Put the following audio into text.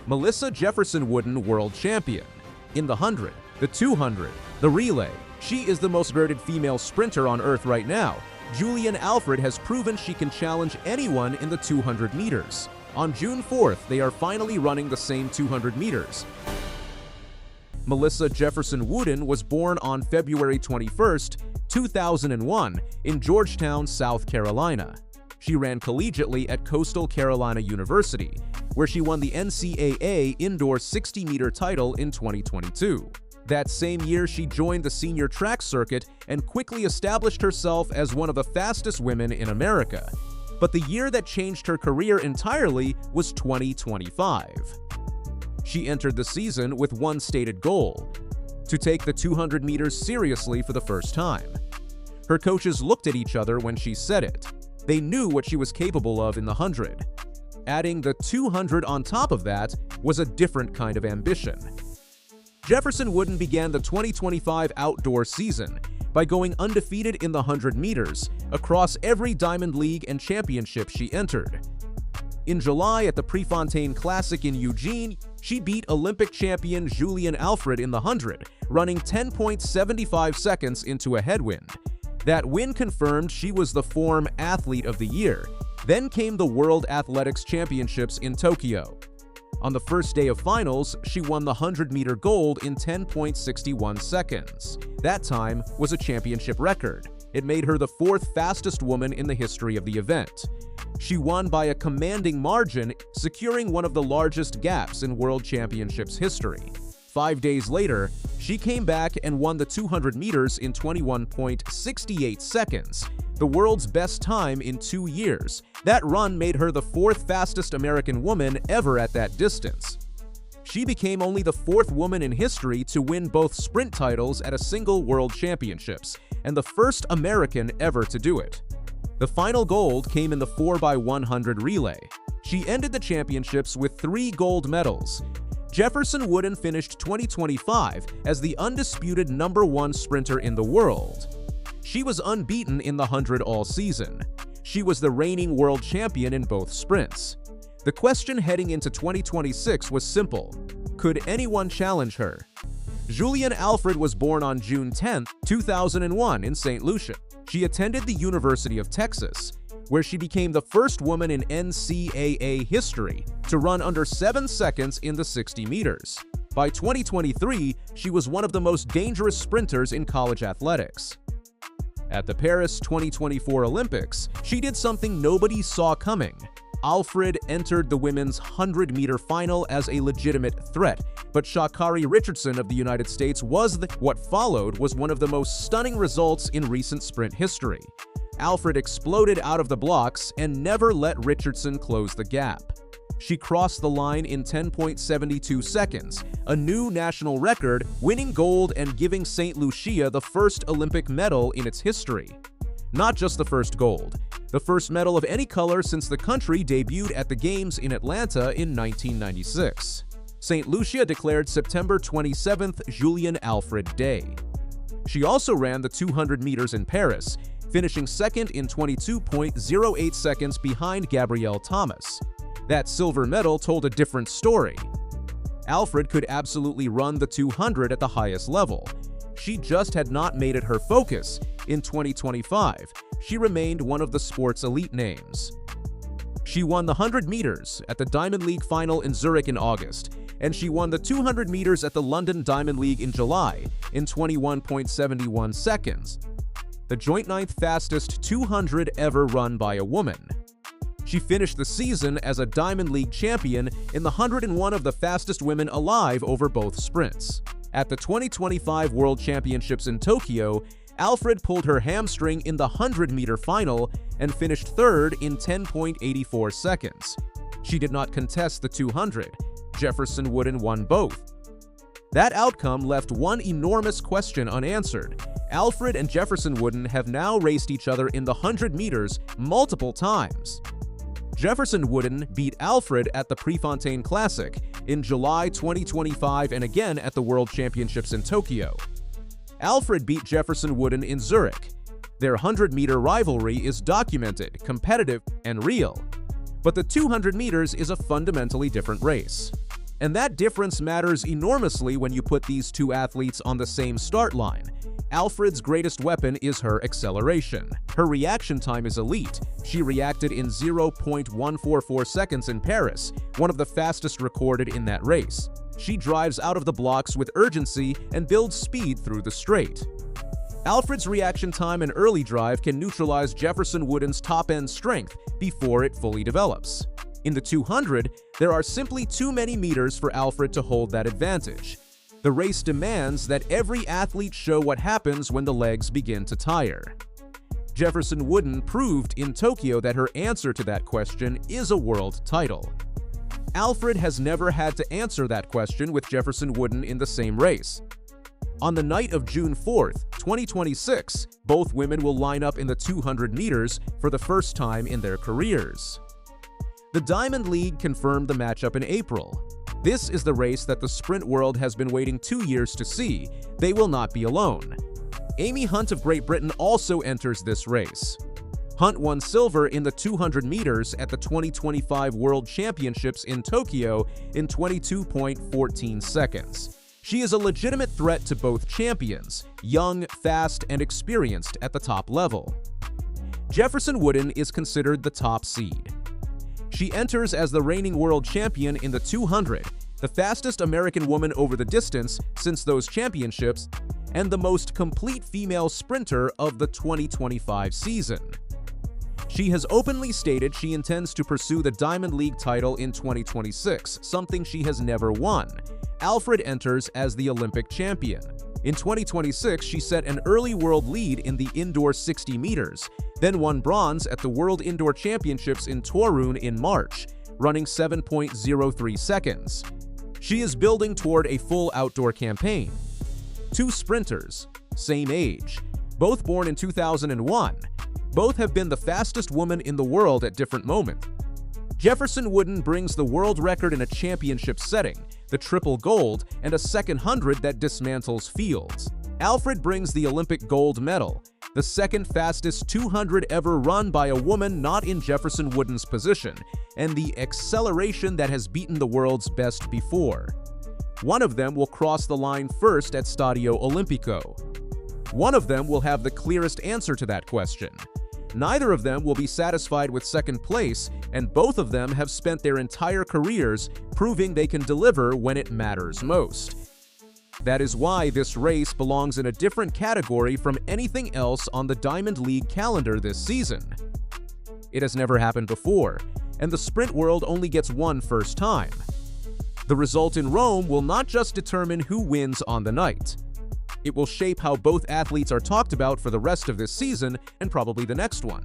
Melissa Jefferson Wooden, world champion. In the 100, the 200, the relay, she is the most versatile female sprinter on earth right now. Julian Alfred has proven she can challenge anyone in the 200 meters. On June 4th, they are finally running the same 200 meters. Melissa Jefferson Wooden was born on February 21, 2001, in Georgetown, South Carolina. She ran collegiately at Coastal Carolina University, where she won the NCAA indoor 60-meter title in 2022. That same year, she joined the senior track circuit and quickly established herself as one of the fastest women in America. But the year that changed her career entirely was 2025. She entered the season with one stated goal: to take the 200 meters seriously for the first time. Her coaches looked at each other when she said it. They knew what she was capable of in the 100. Adding the 200 on top of that was a different kind of ambition. Jefferson Wooden began the 2025 outdoor season by going undefeated in the 100 meters across every Diamond League and championship she entered. In July at the Prefontaine Classic in Eugene, she beat Olympic champion Julian Alfred in the 100, running 10.75 seconds into a headwind. That win confirmed she was the Form Athlete of the Year. Then came the World Athletics Championships in Tokyo. On the first day of finals, she won the 100-meter gold in 10.61 seconds. That time was a championship record. It made her the fourth fastest woman in the history of the event. She won by a commanding margin, securing one of the largest gaps in World Championships history. 5 days later, she came back and won the 200 meters in 21.68 seconds, the world's best time in 2 years. That run made her the fourth fastest American woman ever at that distance. She became only the fourth woman in history to win both sprint titles at a single World Championships, and the first American ever to do it. The final gold came in the 4x100 relay. She ended the championships with 3 gold medals. Jefferson Wooden finished 2025 as the undisputed #1 sprinter in the world. She was unbeaten in the 100 all season. She was the reigning world champion in both sprints. The question heading into 2026 was simple: could anyone challenge her? Julian Alfred was born on June 10, 2001 in St. Lucia. She attended the University of Texas, where she became the first woman in NCAA history to run under 7 seconds in the 60 meters. By 2023, she was one of the most dangerous sprinters in college athletics. At the Paris 2024 Olympics, she did something nobody saw coming. Alfred entered the women's 100-meter final as a legitimate threat, but Sha'Carri Richardson of the United States was what followed was one of the most stunning results in recent sprint history. Alfred exploded out of the blocks and never let Richardson close the gap. She crossed the line in 10.72 seconds, a new national record, winning gold and giving St. Lucia the first Olympic medal in its history. Not just the first gold, the first medal of any color since the country debuted at the Games in Atlanta in 1996. St. Lucia declared September 27th Julian Alfred Day. She also ran the 200 meters in Paris, finishing second in 22.08 seconds behind Gabrielle Thomas. That silver medal told a different story. Alfred could absolutely run the 200 at the highest level. She just had not made it her focus. In 2025, she remained one of the sport's elite names. She won the 100 meters at the Diamond League final in Zurich in August, and she won the 200 meters at the London Diamond League in July in 21.71 seconds, the joint 9th fastest 200 ever run by a woman. She finished the season as a Diamond League champion in the 101 of the fastest women alive over both sprints. At the 2025 World Championships in Tokyo, Alfred pulled her hamstring in the 100-meter final and finished third in 10.84 seconds. She did not contest the 200. Jefferson Wooden won both. That outcome left one enormous question unanswered. Alfred and Jefferson Wooden have now raced each other in the 100 meters multiple times. Jefferson Wooden beat Alfred at the Prefontaine Classic in July 2025 and again at the World Championships in Tokyo. Alfred beat Jefferson Wooden in Zurich. Their 100-meter rivalry is documented, competitive, and real. But the 200 meters is a fundamentally different race. And that difference matters enormously when you put these two athletes on the same start line. Alfred's greatest weapon is her acceleration. Her reaction time is elite. She reacted in 0.144 seconds in Paris, one of the fastest recorded in that race. She drives out of the blocks with urgency and builds speed through the straight. Alfred's reaction time and early drive can neutralize Jefferson Wooden's top-end strength before it fully develops. In the 200, there are simply too many meters for Alfred to hold that advantage. The race demands that every athlete show what happens when the legs begin to tire. Jefferson Wooden proved in Tokyo that her answer to that question is a world title. Alfred has never had to answer that question with Jefferson Wooden in the same race. On the night of June 4th, 2026, both women will line up in the 200 meters for the first time in their careers. The Diamond League confirmed the matchup in April. This is the race that the sprint world has been waiting 2 years to see. They will not be alone. Amy Hunt of Great Britain also enters this race. Hunt won silver in the 200 meters at the 2025 World Championships in Tokyo in 22.14 seconds. She is a legitimate threat to both champions, young, fast, and experienced at the top level. Jefferson Wooden is considered the top seed. She enters as the reigning world champion in the 200, the fastest American woman over the distance since those championships, and the most complete female sprinter of the 2025 season. She has openly stated she intends to pursue the Diamond League title in 2026, something she has never won. Alfred enters as the Olympic champion. In 2026, she set an early world lead in the indoor 60 meters, then won bronze at the World Indoor Championships in Torun in March, running 7.03 seconds. She is building toward a full outdoor campaign. Two sprinters, same age, both born in 2001. Both have been the fastest woman in the world at different moments. Jefferson Wooden brings the world record in a championship setting, the triple gold, and a second 100 that dismantles fields. Alfred brings the Olympic gold medal, the second fastest 200 ever run by a woman not in Jefferson Wooden's position, and the acceleration that has beaten the world's best before. One of them will cross the line first at Stadio Olimpico. One of them will have the clearest answer to that question. Neither of them will be satisfied with second place, and both of them have spent their entire careers proving they can deliver when it matters most. That is why this race belongs in a different category from anything else on the Diamond League calendar this season. It has never happened before, and the sprint world only gets one first time. The result in Rome will not just determine who wins on the night. It will shape how both athletes are talked about for the rest of this season and probably the next one.